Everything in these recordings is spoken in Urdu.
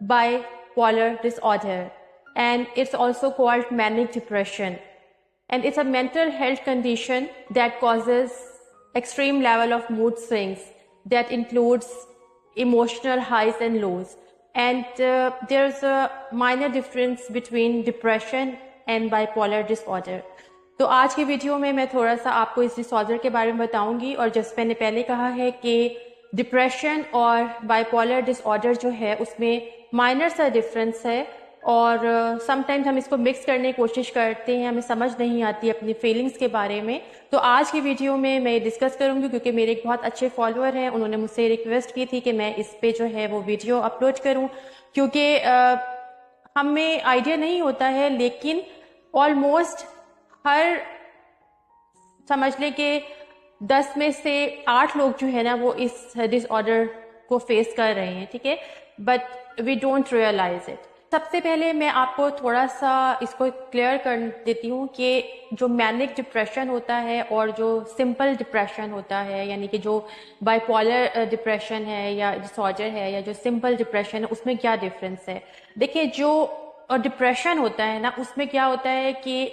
bipolar disorder, and it's also called manic depression, and it's a mental health condition that causes extreme level of mood swings that includes emotional highs and lows. And there's a minor difference between depression and bipolar disorder. تو آج کی ویڈیو میں تھوڑا سا آپ کو اس ڈس کے بارے میں بتاؤں گی، اور جیسے میں نے پہلے کہا ہے کہ ڈپریشن اور بائیپولر ڈس آرڈر جو ہے اس میں مائنر سا ڈفرینس ہے، اور سم ٹائمز ہم اس کو مکس کرنے کی کوشش کرتے ہیں، ہمیں سمجھ نہیں آتی اپنی فیلنگس کے بارے میں۔ تو آج کی ویڈیو میں ڈسکس کروں گی، کیونکہ میرے ایک بہت اچھے فالوور ہیں، انہوں نے مجھ سے ریکویسٹ کی تھی کہ میں اس پہ جو ہے وہ ویڈیو اپلوڈ کروں، کیونکہ ہمیں آئیڈیا نہیں ہوتا ہے، لیکن آلموسٹ ہر سمجھ لیں کہ 10 میں سے 8 لوگ جو ہے نا وہ اس ڈس آرڈر کو فیس کر رہے ہیں، ٹھیک ہے، but we don't realize it. سب سے پہلے میں آپ کو تھوڑا سا اس کو کلیئر کر دیتی ہوں کہ جو مینک ڈپریشن ہوتا ہے اور جو سمپل ڈپریشن ہوتا ہے، یعنی کہ جو بائیپولر ڈپریشن ہے یا ڈس آرڈر ہے یا جو سمپل ڈپریشن ہے، اس میں کیا ڈفرینس ہے۔ دیکھیں، جو ڈپریشن ہوتا ہے نا، اس میں کیا ہوتا ہے کہ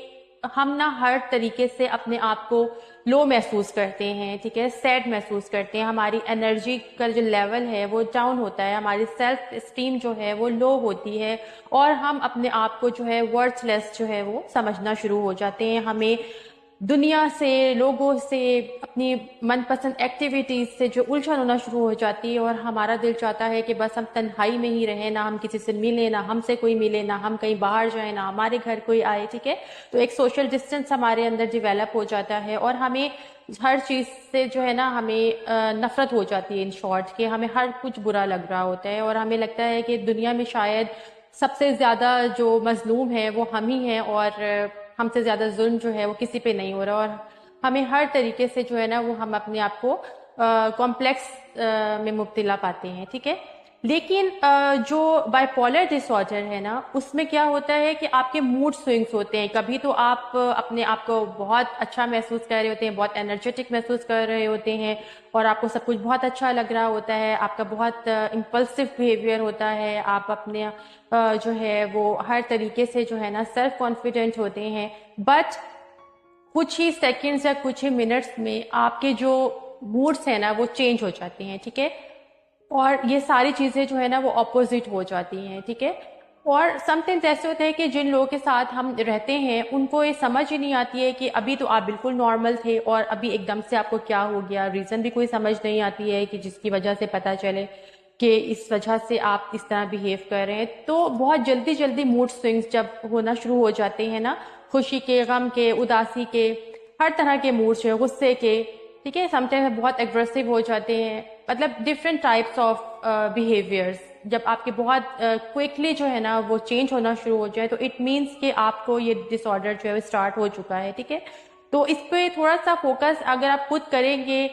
ہم نا ہر طریقے سے اپنے آپ کو لو محسوس کرتے ہیں، ٹھیک ہے، سیڈ محسوس کرتے ہیں، ہماری انرجی کا جو لیول ہے وہ ڈاؤن ہوتا ہے، ہماری سیلف اسٹیم جو ہے وہ لو ہوتی ہے، اور ہم اپنے آپ کو جو ہے ورتھ لیس جو ہے وہ سمجھنا شروع ہو جاتے ہیں۔ ہمیں دنیا سے، لوگوں سے، اپنی من پسند ایکٹیویٹیز سے جو الجھن ہونا شروع ہو جاتی ہے، اور ہمارا دل چاہتا ہے کہ بس ہم تنہائی میں ہی رہیں، نہ ہم کسی سے ملیں، نہ ہم سے کوئی ملے، نہ ہم کہیں باہر جائیں، نہ ہمارے گھر کوئی آئے، ٹھیک ہے۔ تو ایک سوشل ڈسٹینس ہمارے اندر ڈیویلپ ہو جاتا ہے، اور ہمیں ہر چیز سے جو ہے نا ہمیں نفرت ہو جاتی ہے، ان شارٹ کہ ہمیں ہر کچھ برا لگ رہا ہوتا ہے، اور ہمیں لگتا ہے کہ دنیا میں شاید سب سے زیادہ جو مظلوم ہے وہ ہم ہی ہیں، اور ہم سے زیادہ ظلم جو ہے وہ کسی پہ نہیں ہو رہا، اور ہمیں ہر طریقے سے جو ہے نا وہ ہم اپنے آپ کو کمپلیکس میں مبتلا پاتے ہیں، ٹھیک ہے۔ لیکن جو بائیپولر ڈس آرڈر ہے نا، اس میں کیا ہوتا ہے کہ آپ کے موڈ سوئنگس ہوتے ہیں۔ کبھی تو آپ اپنے آپ کو بہت اچھا محسوس کر رہے ہوتے ہیں، بہت انرجیٹک محسوس کر رہے ہوتے ہیں، اور آپ کو سب کچھ بہت اچھا لگ رہا ہوتا ہے، آپ کا بہت امپلسو بیہیویئر ہوتا ہے، آپ اپنے جو ہے وہ ہر طریقے سے جو ہے نا سیلف کانفیڈنٹ ہوتے ہیں، بٹ کچھ ہی سیکنڈز یا کچھ ہی منٹس میں آپ کے جو موڈس ہیں نا وہ چینج ہو جاتے ہیں، ٹھیک ہے، اور یہ ساری چیزیں جو ہے نا وہ اپوزٹ ہو جاتی ہیں، ٹھیک ہے۔ اور سم ٹائمز ایسے ہوتے ہیں کہ جن لوگوں کے ساتھ ہم رہتے ہیں ان کو یہ سمجھ ہی نہیں آتی ہے کہ ابھی تو آپ بالکل نارمل تھے، اور ابھی ایک دم سے آپ کو کیا ہو گیا، ریزن بھی کوئی سمجھ نہیں آتی ہے کہ جس کی وجہ سے پتہ چلے کہ اس وجہ سے آپ اس طرح بیہیو کر رہے ہیں۔ تو بہت جلدی جلدی موڈ سوئنگز جب ہونا شروع ہو جاتے ہیں نا، خوشی کے، غم کے، اداسی کے، ہر طرح کے موڈ جو ہے، غصے کے، ٹھیک ہے، سم ٹائم بہت ایگریسو ہو جاتے ہیں، مطلب ڈفرینٹ ٹائپس آف بیہیویئرز جب آپ کے بہت کوئکلی جو ہے نا وہ چینج ہونا شروع ہو جائے، تو اٹ مینس کہ آپ کو یہ ڈس آرڈر جو ہے وہ اسٹارٹ ہو چکا ہے، ٹھیک ہے۔ تو اس پہ تھوڑا سا فوکس اگر آپ خود کریں گے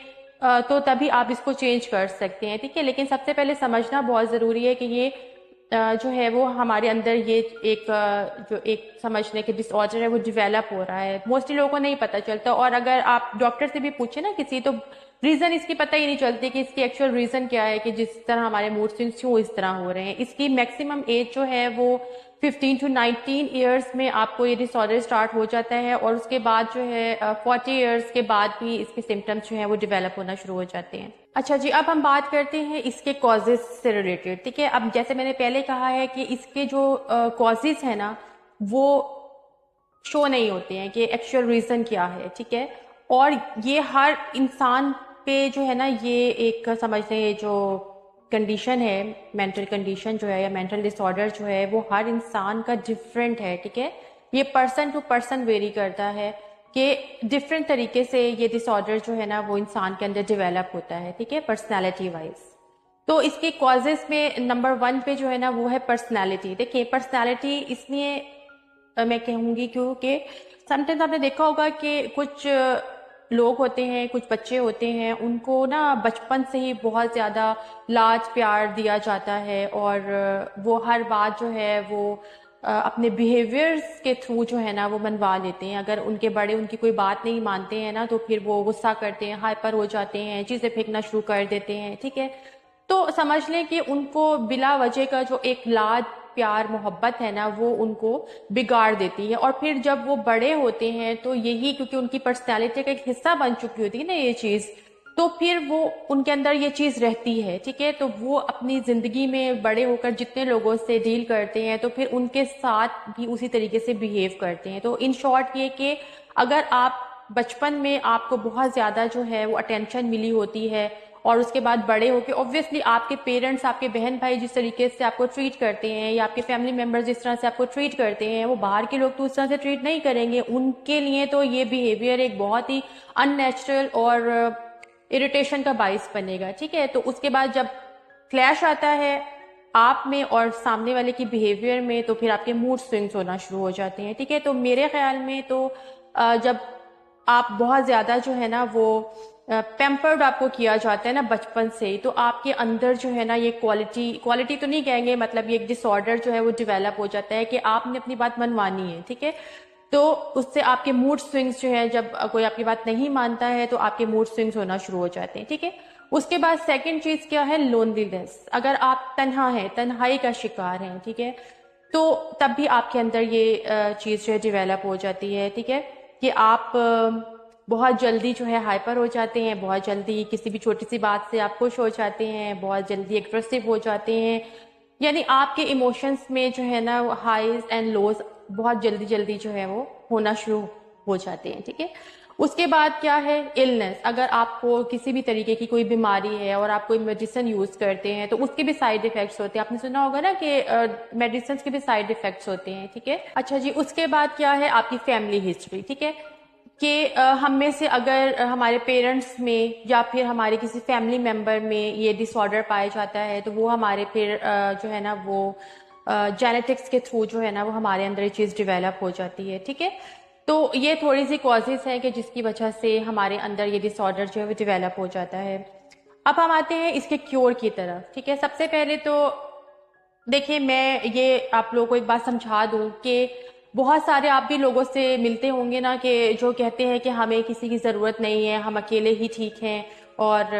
تو تبھی آپ اس کو چینج کر سکتے ہیں، ٹھیک ہے۔ لیکن سب سے پہلے سمجھنا بہت ضروری ہے کہ یہ جو ہے وہ ہمارے اندر یہ جو ایک سمجھنے کے ڈس آرڈر ہے وہ ڈیویلپ ہو رہا ہے، موسٹلی لوگوں کو نہیں پتہ چلتا، اور اگر آپ ڈاکٹر سے بھی پوچھیں نا کسی، تو ریزن اس کی پتہ ہی نہیں چلتی کہ اس کی ایکچوئل ریزن کیا ہے کہ جس طرح ہمارے موڈ سوئنگس کیوں اس طرح ہو رہے ہیں۔ اس کی میکسیمم ایج جو ہے وہ 15 to 19 ایئرس میں آپ کو یہ ڈس آرڈر اسٹارٹ ہو جاتا ہے، اور اس کے بعد جو ہے 40 ایئرس کے بعد بھی اس کے سمٹمس جو ہیں وہ ڈیویلپ ہونا شروع ہو جاتے ہیں۔ اچھا جی، اب ہم بات کرتے ہیں اس کے کازز سے ریلیٹڈ، ٹھیک ہے۔ اب جیسے میں نے پہلے کہا ہے کہ اس کے جو کازز ہیں نا وہ شو نہیں ہوتے ہیں کہ ایکچوئل ریزن کیا ہے، ٹھیک ہے، اور یہ ہر انسان پہ جو ہے نا یہ ایک سمجھتے ہیں جو کنڈیشن ہے، مینٹل کنڈیشن جو ہے یا مینٹل ڈس آرڈر جو ہے وہ ہر انسان کا ڈفرینٹ ہے، ٹھیک ہے۔ یہ پرسن ٹو پرسن ویری کرتا ہے کہ ڈفرینٹ طریقے سے یہ ڈس آرڈر جو ہے نا وہ انسان کے اندر ڈیویلپ ہوتا ہے، ٹھیک ہے، پرسنالٹی وائز۔ تو اس کے کازز میں نمبر 1 پہ جو ہے نا وہ ہے پرسنالٹی۔ دیکھیں، پرسنالٹی اس لیے میں کہوں گی کیونکہ سم ٹائمز آپ نے دیکھا ہوگا کہ کچھ لوگ ہوتے ہیں، کچھ بچے ہوتے ہیں، ان کو نا بچپن سے ہی بہت زیادہ لاڈ پیار دیا جاتا ہے، اور وہ ہر بات جو ہے وہ اپنے بیہیویئرس کے تھرو جو ہے نا وہ منوا لیتے ہیں. اگر ان کے بڑے ان کی کوئی بات نہیں مانتے ہیں نا تو پھر وہ غصہ کرتے ہیں, ہائپر ہو جاتے ہیں, چیزیں پھینکنا شروع کر دیتے ہیں. ٹھیک ہے, تو سمجھ لیں کہ ان کو بلا وجہ کا جو ایک لاد پیار محبت ہے نا وہ ان کو بگاڑ دیتی ہے. اور پھر جب وہ بڑے ہوتے ہیں تو یہی کیونکہ ان کی پرسنالٹی کا ایک حصہ بن چکی ہوتی ہے نا یہ چیز, تو پھر وہ ان کے اندر یہ چیز رہتی ہے. ٹھیک ہے, تو وہ اپنی زندگی میں بڑے ہو کر جتنے لوگوں سے ڈیل کرتے ہیں تو پھر ان کے ساتھ بھی اسی طریقے سے بیہیو کرتے ہیں. تو ان شارٹ یہ کہ اگر آپ بچپن میں آپ کو بہت زیادہ جو ہے وہ اٹینشن ملی ہوتی ہے اور اس کے بعد بڑے ہو کے اوبویسلی آپ کے پیرنٹس, آپ کے بہن بھائی جس طریقے سے آپ کو ٹریٹ کرتے ہیں یا آپ کے فیملی ممبرز جس طرح سے آپ کو ٹریٹ کرتے ہیں, وہ باہر کے لوگ تو اس طرح سے ٹریٹ نہیں کریں گے. ان کے لیے تو یہ بیہیویئر ایک بہت ہی ان نیچرل اور اریٹیشن کا باعث بنے گا. ٹھیک ہے, تو اس کے بعد جب کلیش آتا ہے آپ میں اور سامنے والے کی بیہیویئر میں تو پھر آپ کے موڈ سوئنگز ہونا شروع ہو جاتے ہیں. ٹھیک ہے, تو میرے خیال میں تو جب آپ بہت زیادہ جو ہے نا وہ پیمپرڈ آپ کو کیا جاتا ہے نا بچپن سے, تو آپ کے اندر جو ہے نا یہ کوالٹی تو نہیں کہیں گے, مطلب یہ ایک ڈس آرڈر جو ہے وہ ڈیولپ ہو جاتا ہے کہ آپ نے اپنی بات منوانی ہے. ٹھیک ہے, تو اس سے آپ کے موڈ سوئنگز جو ہے, جب کوئی آپ کی بات نہیں مانتا ہے تو آپ کے موڈ سوئنگز ہونا شروع ہو جاتے ہیں. ٹھیک ہے, اس کے بعد سیکنڈ چیز کیا ہے, لونلینس. اگر آپ تنہا ہیں, تنہائی کا شکار ہیں, ٹھیک ہے, تو تب بھی آپ کے اندر یہ چیز جو ہے ڈیولپ ہو جاتی ہے. ٹھیک ہے, کہ آپ بہت جلدی جو ہے ہائپر ہو جاتے ہیں, بہت جلدی کسی بھی چھوٹی سی بات سے آپ خوش ہو جاتے ہیں, بہت جلدی ایگریسو ہو جاتے ہیں. یعنی آپ کے ایموشنس میں جو ہے نا ہائیز اینڈ لوز بہت جلدی جو ہے وہ ہونا شروع ہو جاتے ہیں. ٹھیک ہے, اس کے بعد کیا ہے, النس. اگر آپ کو کسی بھی طریقے کی کوئی بیماری ہے اور آپ کوئی میڈیسن یوز کرتے ہیں تو اس کے بھی سائیڈ افیکٹس ہوتے ہیں. آپ نے سنا ہوگا نا کہ میڈیسنس کے بھی سائیڈ افیکٹس ہوتے ہیں. ٹھیک ہے, اچھا جی, اس کے بعد کیا ہے, آپ کی فیملی ہسٹری. ٹھیک ہے, کہ ہم میں سے اگر ہمارے پیرنٹس میں یا پھر ہمارے کسی فیملی ممبر میں یہ ڈس آرڈر پایا جاتا ہے تو وہ ہمارے پھر جو ہے نا وہ جینیٹکس کے تھرو جو ہے نا وہ ہمارے اندر یہ چیز ڈیولپ ہو جاتی ہے. ٹھیک ہے, تو یہ تھوڑی سی کازز ہیں کہ جس کی وجہ سے ہمارے اندر یہ ڈس آرڈر جو ہے وہ ڈیولپ ہو جاتا ہے. اب ہم آتے ہیں اس کے کیور کی طرف. ٹھیک ہے, سب سے پہلے تو دیکھیں میں یہ آپ لوگوں کو ایک بات سمجھا دوں کہ بہت سارے آپ بھی لوگوں سے ملتے ہوں گے نا کہ جو کہتے ہیں کہ ہمیں کسی کی ضرورت نہیں ہے, ہم اکیلے ہی ٹھیک ہیں اور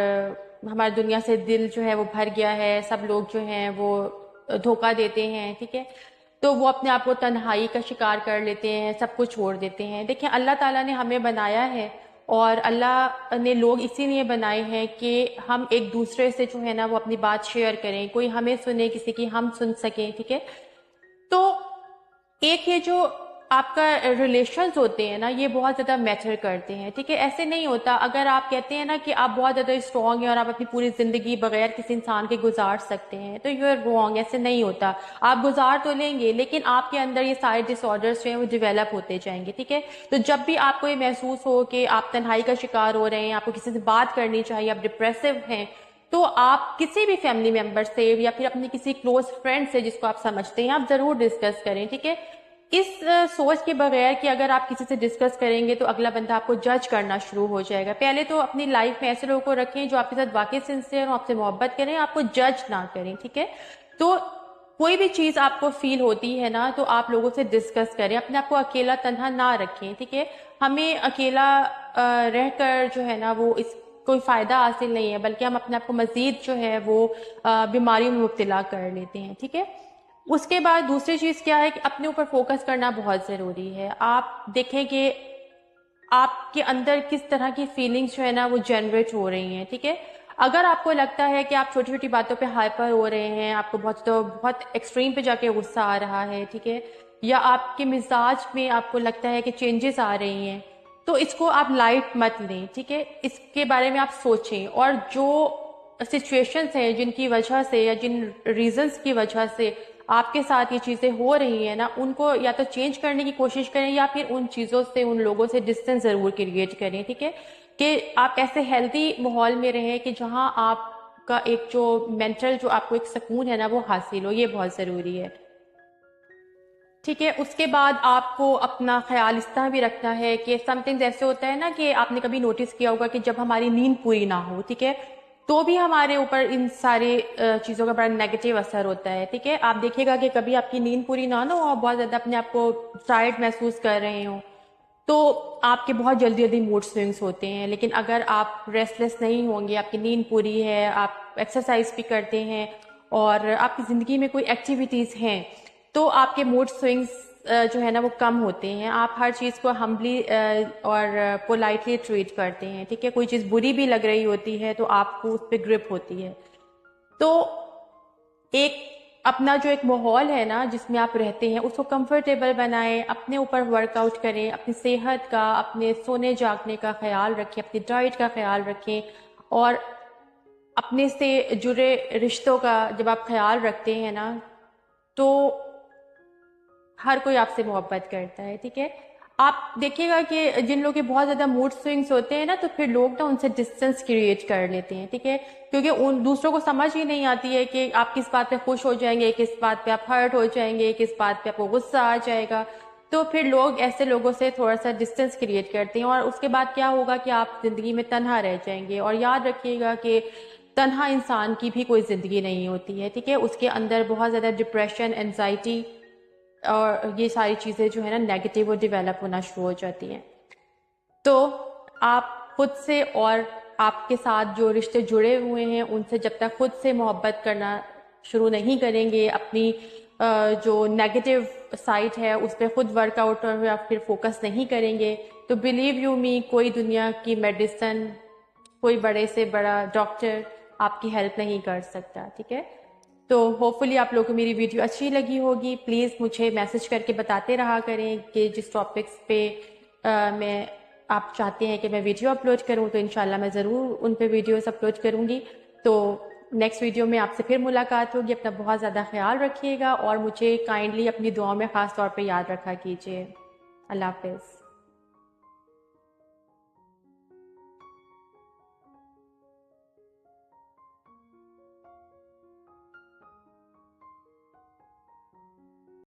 ہماری دنیا سے دل جو ہے وہ بھر گیا ہے, سب لوگ جو ہیں وہ دھوکہ دیتے ہیں. ٹھیک ہے, تو وہ اپنے آپ کو تنہائی کا شکار کر لیتے ہیں, سب کچھ چھوڑ دیتے ہیں. دیکھیں اللہ تعالیٰ نے ہمیں بنایا ہے اور اللہ نے لوگ اسی لیے بنائے ہیں کہ ہم ایک دوسرے سے جو ہے نا وہ اپنی بات شیئر کریں, کوئی ہمیں سنے, کسی کی ہم سن سکیں. ٹھیک ہے, تو ایک یہ جو آپ کا ریلیشنز ہوتے ہیں نا یہ بہت زیادہ میٹر کرتے ہیں. ٹھیک ہے, ایسے نہیں ہوتا. اگر آپ کہتے ہیں نا کہ آپ بہت زیادہ اسٹرانگ ہیں اور آپ اپنی پوری زندگی بغیر کسی انسان کے گزار سکتے ہیں تو یو آر رانگ. ایسے نہیں ہوتا. آپ گزار تو لیں گے لیکن آپ کے اندر یہ سارے ڈس آرڈرس جو ہیں وہ ڈیولپ ہوتے جائیں گے. ٹھیک ہے, تو جب بھی آپ کو یہ محسوس ہو کہ آپ تنہائی کا شکار ہو رہے ہیں, آپ کو کسی سے بات کرنی چاہیے, آپ ڈپریسو ہیں, تو آپ کسی بھی فیملی ممبر سے یا پھر اپنی کسی کلوز فرینڈ سے جس کو آپ سمجھتے ہیں آپ ضرور ڈسکس کریں. ٹھیک ہے, اس سوچ کے بغیر کہ اگر آپ کسی سے ڈسکس کریں گے تو اگلا بندہ آپ کو جج کرنا شروع ہو جائے گا. پہلے تو اپنی لائف میں ایسے لوگوں کو رکھیں جو آپ کے ساتھ واقعی سنسیئر ہوں, آپ سے محبت کریں, آپ کو جج نہ کریں. ٹھیک ہے, تو کوئی بھی چیز آپ کو فیل ہوتی ہے نا تو آپ لوگوں سے ڈسکس کریں, اپنے آپ کو اکیلا تنہا نہ رکھیں. ٹھیک ہے, ہمیں اکیلا رہ کر جو ہے نا وہ اس کوئی فائدہ حاصل نہیں ہے بلکہ ہم اپنے آپ کو مزید جو ہے وہ بیماریوں میں مبتلا کر لیتے ہیں. ٹھیک ہے, اس کے بعد دوسری چیز کیا ہے کہ اپنے اوپر فوکس کرنا بہت ضروری ہے. آپ دیکھیں کہ آپ کے اندر کس طرح کی فیلنگز جو ہے نا وہ جنریٹ ہو رہی ہیں. ٹھیک ہے, اگر آپ کو لگتا ہے کہ آپ چھوٹی چھوٹی باتوں پہ ہائپر ہو رہے ہیں, آپ کو بہت ایکسٹریم پہ جا کے غصہ آ رہا ہے, ٹھیک ہے, یا آپ کے مزاج میں آپ کو لگتا ہے کہ چینجز آ رہی ہیں, تو اس کو آپ لائٹ مت لیں. ٹھیک ہے, اس کے بارے میں آپ سوچیں اور جو سچویشنز ہیں جن کی وجہ سے یا جن ریزنز کی وجہ سے آپ کے ساتھ یہ چیزیں ہو رہی ہیں نا ان کو یا تو چینج کرنے کی کوشش کریں یا پھر ان چیزوں سے, ان لوگوں سے ڈسٹینس ضرور کریٹ کریں. ٹھیک ہے, کہ آپ ایسے ہیلدی ماحول میں رہیں کہ جہاں آپ کا ایک جو مینٹل جو آپ کو ایک سکون ہے نا وہ حاصل ہو, یہ بہت ضروری ہے. ٹھیک ہے, اس کے بعد آپ کو اپنا خیال اس طرح بھی رکھنا ہے کہ سم تھنگز ایسے ہوتا ہے نا کہ آپ نے کبھی نوٹس کیا ہوگا کہ جب ہماری نیند پوری نہ ہو, ٹھیک ہے, تو بھی ہمارے اوپر ان سارے چیزوں کا بڑا نیگیٹو اثر ہوتا ہے. ٹھیک ہے, آپ دیکھیے گا کہ کبھی آپ کی نیند پوری نہ ہو اور بہت زیادہ اپنے آپ کو ٹائرڈ محسوس کر رہے ہوں تو آپ کے بہت جلدی جلدی موڈ سوئنگس ہوتے ہیں. لیکن اگر آپ ریسٹ لیس نہیں ہوں گے, آپ کی نیند پوری ہے, آپ ایکسرسائز بھی کرتے ہیں اور آپ کی زندگی میں کوئی ایکٹیویٹیز ہیں, تو آپ کے موڈ سوئنگس جو ہے نا وہ کم ہوتے ہیں. آپ ہر چیز کو ہمبلی اور پولائٹلی ٹریٹ کرتے ہیں. ٹھیک ہے, کوئی چیز بری بھی لگ رہی ہوتی ہے تو آپ کو اس پہ گرپ ہوتی ہے. تو ایک اپنا جو ایک ماحول ہے نا جس میں آپ رہتے ہیں اس کو کمفرٹیبل بنائیں, اپنے اوپر ورک آؤٹ کریں, اپنی صحت کا, اپنے سونے جاگنے کا خیال رکھیں, اپنی ڈائٹ کا خیال رکھیں, اور اپنے سے جڑے رشتوں کا جب آپ خیال رکھتے ہیں نا تو ہر کوئی آپ سے محبت کرتا ہے. ٹھیک ہے, آپ دیکھیے گا کہ جن لوگوں کے بہت زیادہ موڈ سوئنگس ہوتے ہیں نا تو پھر لوگ نا ان سے ڈسٹینس کریٹ کر لیتے ہیں. ٹھیک ہے, کیونکہ ان دوسروں کو سمجھ ہی نہیں آتی ہے کہ آپ کس بات پہ خوش ہو جائیں گے, کس بات پہ آپ ہرٹ ہو جائیں گے, کس بات پہ آپ کو غصہ آ جائے گا. تو پھر لوگ ایسے لوگوں سے تھوڑا سا ڈسٹینس کریٹ کرتے ہیں اور اس کے بعد کیا ہوگا کہ آپ زندگی میں تنہا رہ جائیں گے. اور یاد رکھیے گا کہ تنہا انسان کی بھی کوئی زندگی نہیں ہوتی ہے. ٹھیک ہے, اس کے اندر بہت زیادہ ڈپریشن, اینزائٹی اور یہ ساری چیزیں جو ہے نا نیگیٹو ڈیولپ ہونا شروع ہو جاتی ہیں. تو آپ خود سے اور آپ کے ساتھ جو رشتے جڑے ہوئے ہیں ان سے جب تک خود سے محبت کرنا شروع نہیں کریں گے, اپنی جو نیگیٹو سائٹ ہے اس پہ خود ورک آؤٹ اور پھر فوکس نہیں کریں گے, تو بلیو یو می کوئی دنیا کی میڈیسن, کوئی بڑے سے بڑا ڈاکٹر آپ کی ہیلپ نہیں کر سکتا. ٹھیک ہے, تو ہوپ فلی آپ لوگوں کو میری ویڈیو اچھی لگی ہوگی. پلیز مجھے میسج کر کے بتاتے رہا کریں کہ جس ٹاپکس پہ میں آپ چاہتے ہیں کہ میں ویڈیو اپلوڈ کروں تو انشاءاللہ میں ضرور ان پہ ویڈیوز اپلوڈ کروں گی. تو نیکسٹ ویڈیو میں آپ سے پھر ملاقات ہوگی. اپنا بہت زیادہ خیال رکھیے گا اور مجھے کائنڈلی اپنی دعاؤں میں خاص طور پہ یاد رکھا کیجیے. اللہ حافظ.